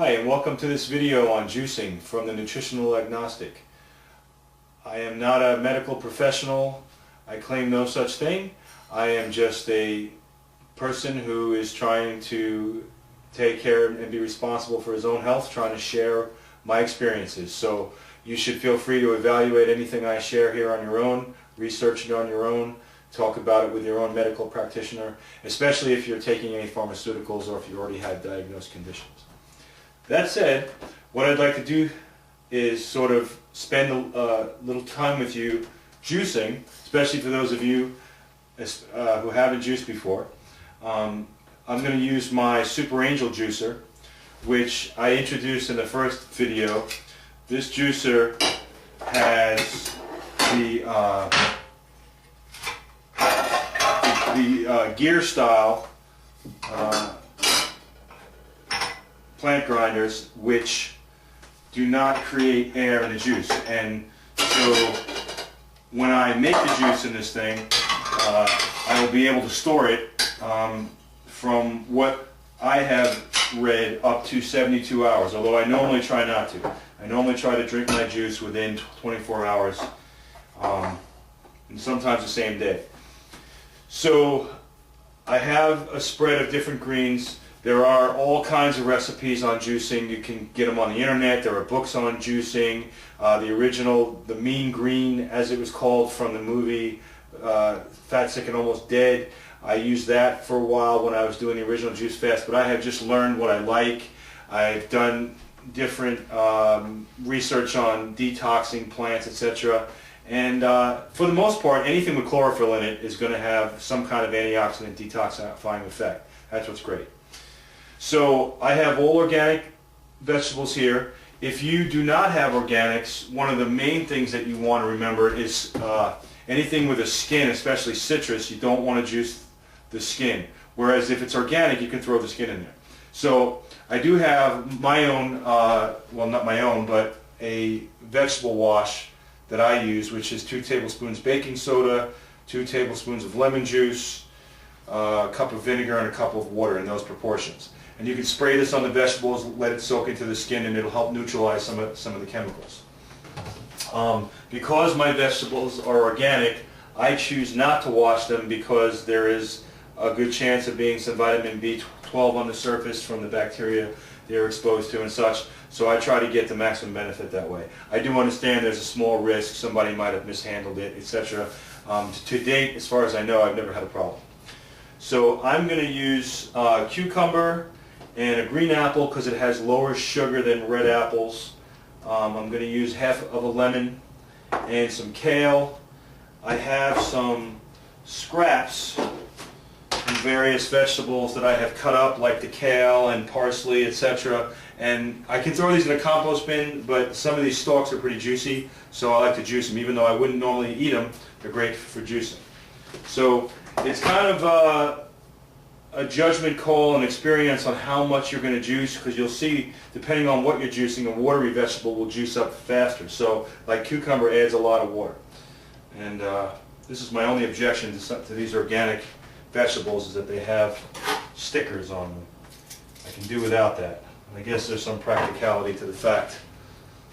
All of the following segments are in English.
Hi, and welcome to this video on juicing from the Nutritional Agnostic. I am not a medical professional. I claim no such thing. I am just a person who is trying to take care and be responsible for his own health, trying to share my experiences. So you should feel free to evaluate anything I share here on your own, research it on your own, talk about it with your own medical practitioner, especially if you're taking any pharmaceuticals or if you already have diagnosed conditions. That said, what I'd like to do is sort of spend a little time with you juicing, especially for those of you who haven't juiced before. I'm going to use my Super Angel juicer, which I introduced in the first video. This juicer has the gear style plant grinders, which do not create air in the juice, and so when I make the juice in this thing, I will be able to store it from what I have read up to 72 hours, although I normally try not to. I normally try to drink my juice within 24 hours, and sometimes the same day. So I have a spread of different greens. There are all kinds of recipes on juicing. You can get them on the internet. There are books on juicing. The original, the Mean Green, as it was called from the movie Fat, Sick, and Almost Dead. I used that for a while when I was doing the original Juice Fast, but I have just learned what I like. I've done different research on detoxing plants, etc. And for the most part, anything with chlorophyll in it is going to have some kind of antioxidant detoxifying effect. That's what's great. So I have all organic vegetables here. If you do not have organics, one of the main things that you want to remember is anything with a skin, especially citrus, you don't want to juice the skin. Whereas if it's organic, you can throw the skin in there. So I do have my own, well, not my own, but a vegetable wash that I use, which is 2 tablespoons baking soda, 2 tablespoons of lemon juice, a cup of vinegar, and a cup of water in those proportions. And you can spray this on the vegetables, let it soak into the skin, and it'll help neutralize some of the chemicals. Because my vegetables are organic, I choose not to wash them because there is a good chance of being some vitamin B12 on the surface from the bacteria they're exposed to and such. So I try to get the maximum benefit that way. I do understand there's a small risk, somebody might have mishandled it, etc. To date, as far as I know, I've never had a problem. So I'm going to use cucumber and a green apple because it has lower sugar than red apples. I'm going to use half of a lemon and some kale. I have some scraps from various vegetables that I have cut up, like the kale and parsley, etc. And I can throw these in a compost bin, but some of these stalks are pretty juicy, so I like to juice them. Even though I wouldn't normally eat them, they're great for juicing. So it's kind of a judgment call and experience on how much you're going to juice, because you'll see, depending on what you're juicing, a watery vegetable will juice up faster. So, like cucumber adds a lot of water. And this is my only objection to these organic vegetables, is that they have stickers on them. I can do without that. And I guess there's some practicality to the fact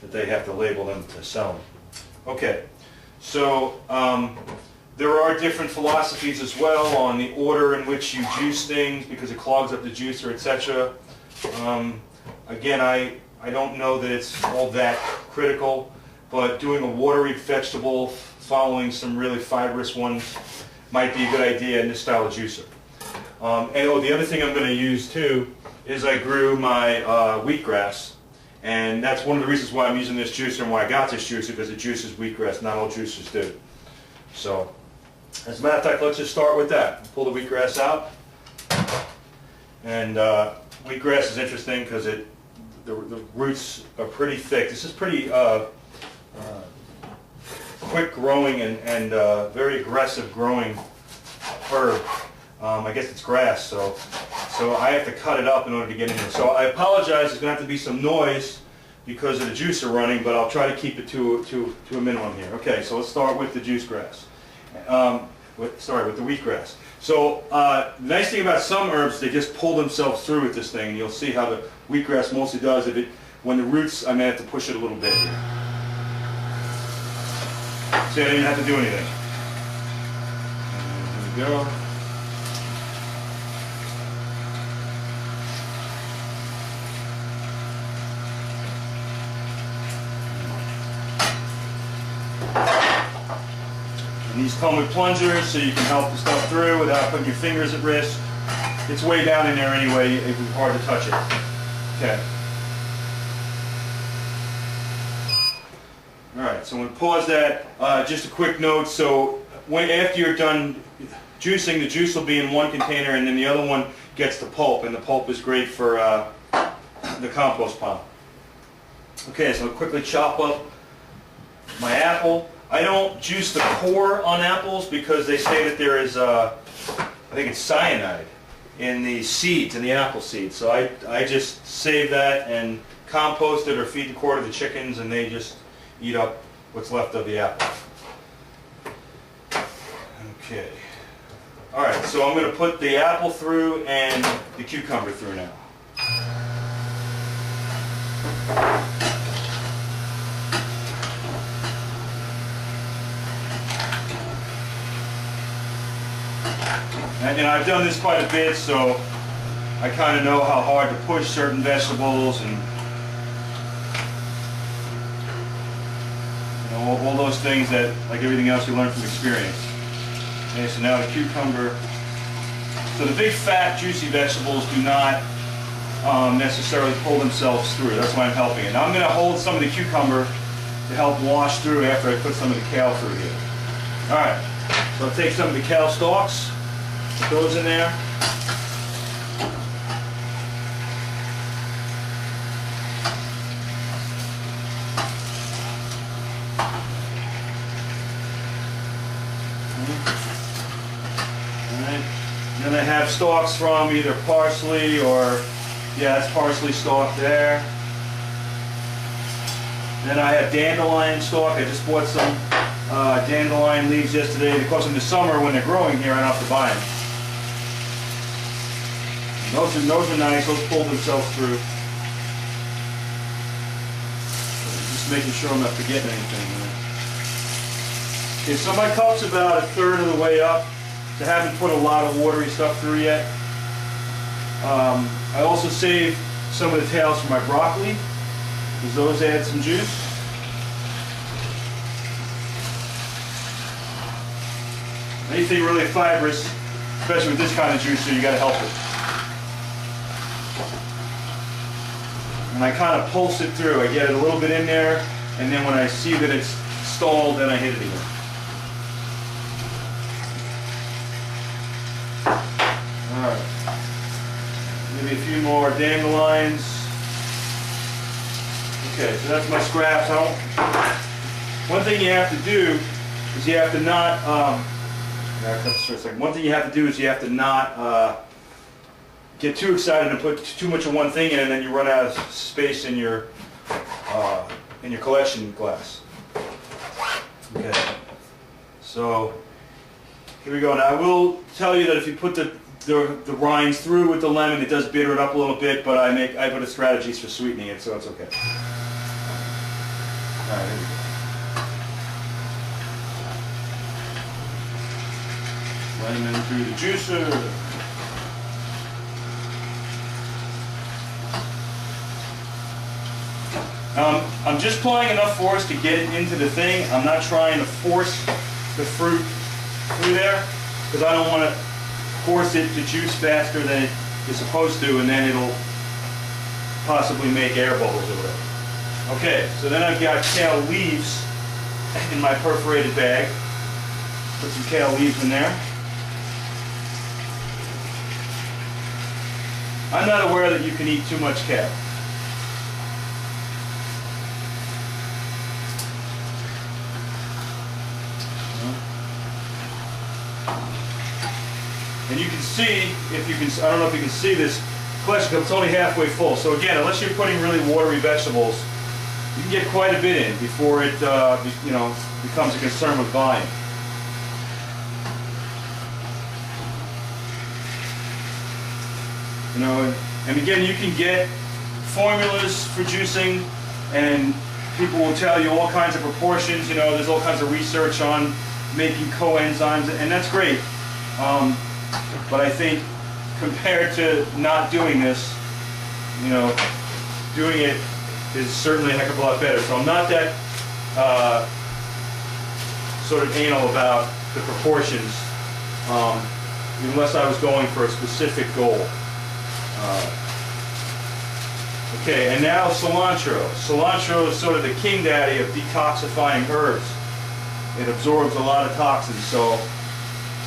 that they have to label them to sell them. Okay, so there are different philosophies as well on the order in which you juice things because it clogs up the juicer, etc. Again, I don't know that it's all that critical, but doing a watery vegetable following some really fibrous ones might be a good idea in this style of juicer. And the other thing I'm going to use too is I grew my wheatgrass, and that's one of the reasons why I'm using this juicer and why I got this juicer, because it juices wheatgrass. Not all juicers do. So, as a matter of fact, let's just start with that. Pull the wheatgrass out. And wheatgrass is interesting because the roots are pretty thick. This is pretty quick growing and very aggressive growing herb. I guess it's grass, so I have to cut it up in order to get in there. So I apologize, there's going to have to be some noise because of the juicer running, but I'll try to keep it to a minimum here. Okay, so let's start with the juice grass. with the wheatgrass. So the nice thing about some herbs, they just pull themselves through with this thing, and you'll see how the wheatgrass mostly does. When the roots, I may have to push it a little bit here. See, I didn't have to do anything. And there we go. And these come with plungers, so you can help the stuff through without putting your fingers at risk. It's way down in there anyway, it'd be hard to touch it. Okay. Alright, so I'm going to pause that. Just a quick note, so after you're done juicing, the juice will be in one container and then the other one gets the pulp, and the pulp is great for the compost pile. Okay, so I'll quickly chop up my apple. I don't juice the core on apples because they say that there is, I think it's cyanide in the seeds, in the apple seeds. So I just save that and compost it or feed the core to the chickens, and they just eat up what's left of the apple. Okay. Alright, so I'm going to put the apple through and the cucumber through now. And I've done this quite a bit, so I kind of know how hard to push certain vegetables and all those things that, like everything else, you learn from experience. Okay, so now the cucumber. So the big, fat, juicy vegetables do not necessarily pull themselves through. That's why I'm helping it. Now I'm going to hold some of the cucumber to help wash through after I put some of the kale through here. All right, so I'll take some of the kale stalks. Put those in there. Alright. Then I have stalks from either parsley or, yeah, that's parsley stalk there. Then I have dandelion stalk. I just bought some dandelion leaves yesterday. Because in the summer when they're growing here, I don't have to buy them. Those are nice, those pull themselves through. Just making sure I'm not forgetting anything. Okay, so my cup's about a third of the way up. So I haven't put a lot of watery stuff through yet. I also saved some of the tails for my broccoli, because those add some juice. Anything really fibrous, especially with this kind of juicer, you got to help it. And I kind of pulse it through. I get it a little bit in there, and then when I see that it's stalled, then I hit it again. Alright. Maybe a few more dandelions. Okay, so that's my scraps. One thing you have to do is you have to not, one thing you have to do is you have to not get too excited and put too much of one thing in, and then you run out of space in your collection glass. Okay. So here we go. Now I will tell you that if you put the rinds through with the lemon, it does bitter it up a little bit, but I put strategies for sweetening it, so it's okay. All right, here we go. Lemon through the juicer. I'm just applying enough force to get it into the thing. I'm not trying to force the fruit through there, because I don't want to force it to juice faster than it is supposed to, and then it'll possibly make air bubbles or whatever. Okay, so then I've got kale leaves in my perforated bag. Put some kale leaves in there. I'm not aware that you can eat too much kale. And you can see, I don't know if you can see this collection cup, it's only halfway full. So again, unless you're putting really watery vegetables, you can get quite a bit in before it becomes a concern with volume. You know, and again, you can get formulas for juicing, and people will tell you all kinds of proportions. You know, there's all kinds of research on making coenzymes, and that's great. But I think compared to not doing this, you know, doing it is certainly a heck of a lot better. So I'm not that sort of anal about the proportions, unless I was going for a specific goal. Okay, and now cilantro. Cilantro is sort of the king daddy of detoxifying herbs. It absorbs a lot of toxins, so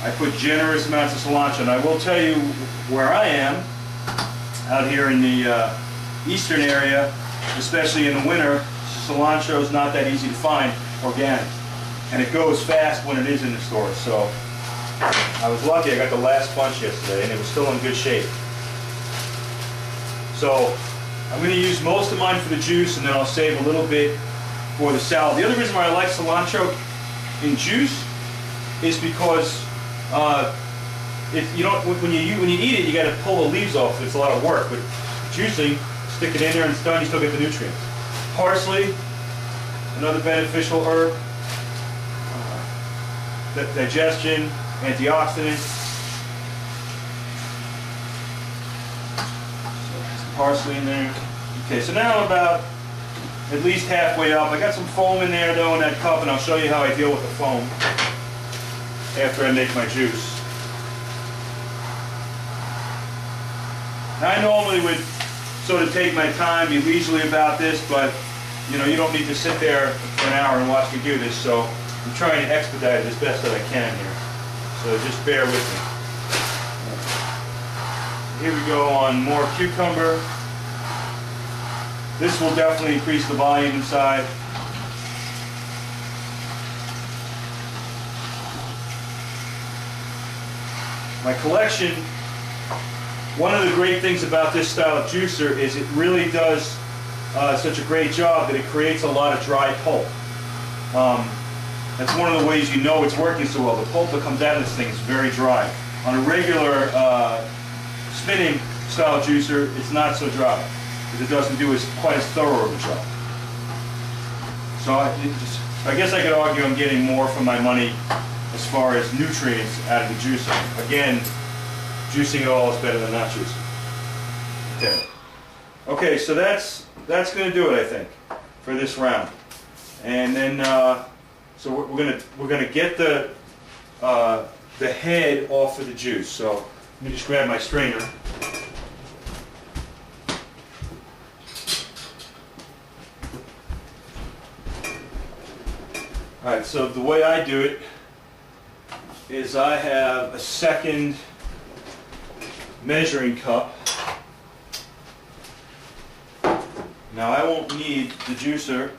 I put generous amounts of cilantro. And I will tell you where I am, out here in the eastern area, especially in the winter, cilantro is not that easy to find organic. And it goes fast when it is in the store. So I was lucky, I got the last bunch yesterday and it was still in good shape. So I'm going to use most of mine for the juice, and then I'll save a little bit for the salad. The other reason why I like cilantro in juice is because you know, when you eat it, you got to pull the leaves off. It's a lot of work. But juicing, stick it in there and it's done. You still get the nutrients. Parsley, another beneficial herb. Digestion, antioxidants. Parsley in there. Okay, so now I'm about at least halfway up. I got some foam in there though in that cup, and I'll show you how I deal with the foam after I make my juice. Now, I normally would sort of take my time, be leisurely about this, but you know, you don't need to sit there for an hour and watch me do this, so I'm trying to expedite it as best that I can here. So just bear with me. Here we go on more cucumber. This will definitely increase the volume inside. My collection, one of the great things about this style of juicer is it really does such a great job that it creates a lot of dry pulp. That's one of the ways you know it's working so well. The pulp that comes out of this thing is very dry. On a regular spinning style juicer, it's not so dry because it doesn't do quite as thorough of a job. So I guess I could argue I'm getting more for my money as far as nutrients out of the juicing. Again, juicing it all is better than not juicing. Okay. Okay, so that's going to do it, I think, for this round. And then so we're gonna get the head off of the juice. So let me just grab my strainer. All right, so the way I do it is I have a second measuring cup. Now I won't need the juicer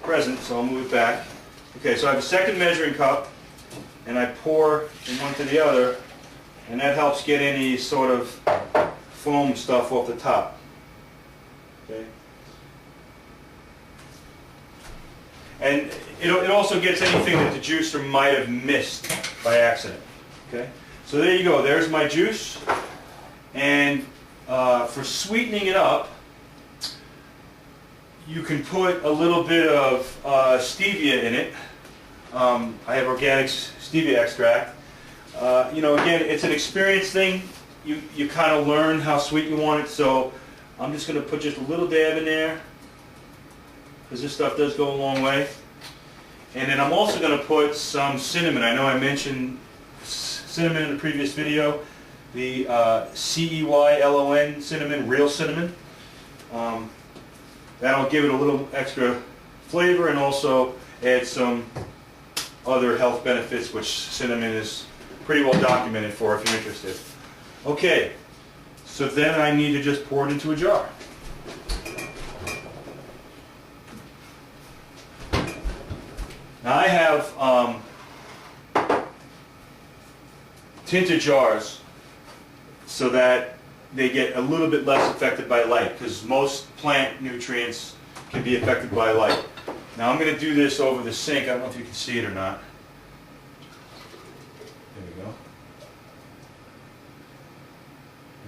present, so I'll move it back. Okay, so I have a second measuring cup, and I pour from one to the other, and that helps get any sort of foam stuff off the top. Okay. And it also gets anything that the juicer might have missed by accident. Okay, so there you go. There's my juice. And for sweetening it up, you can put a little bit of stevia in it. I have organic stevia extract. You know, again, it's an experience thing. You kind of learn how sweet you want it. So I'm just going to put just a little dab in there, because this stuff does go a long way. And then I'm also going to put some cinnamon. I know I mentioned cinnamon in the previous video. The CEYLON cinnamon, real cinnamon. That'll give it a little extra flavor and also add some other health benefits, which cinnamon is pretty well documented for if you're interested. Okay, so then I need to just pour it into a jar. Now I have tinted jars so that they get a little bit less affected by light, because most plant nutrients can be affected by light. Now I'm going to do this over the sink. I don't know if you can see it or not. There we go.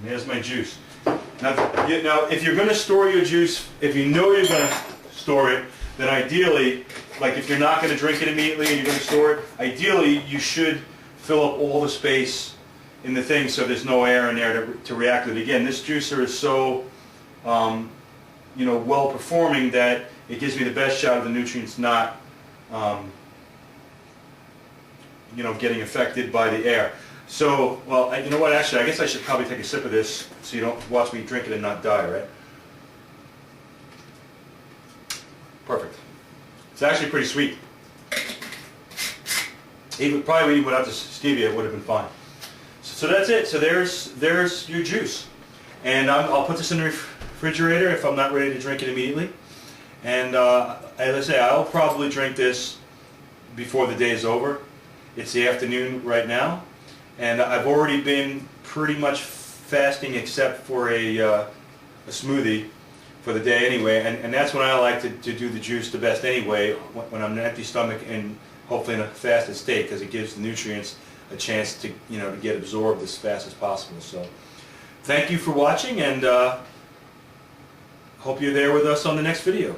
there's my juice. Now, if you're going to store your juice, if you know you're going to store it, then ideally, like if you're not going to drink it immediately and you're going to store it, ideally you should fill up all the space in the thing so there's no air in there to react with it. Again, this juicer is so well performing that it gives me the best shot of the nutrients not getting affected by the air. So, well, you know what, actually, I guess I should probably take a sip of this so you don't watch me drink it and not die, right? Perfect. It's actually pretty sweet. Probably even without the stevia, it would have been fine. So that's it. So there's your juice. And I'll put this in the refrigerator if I'm not ready to drink it immediately. And as I say, I'll probably drink this before the day is over. It's the afternoon right now. And I've already been pretty much fasting except for a smoothie for the day anyway, and that's when I like to do the juice the best anyway, when I'm on an empty stomach and hopefully in a fasted state, because it gives the nutrients a chance to to get absorbed as fast as possible. So thank you for watching, and hope you're there with us on the next video.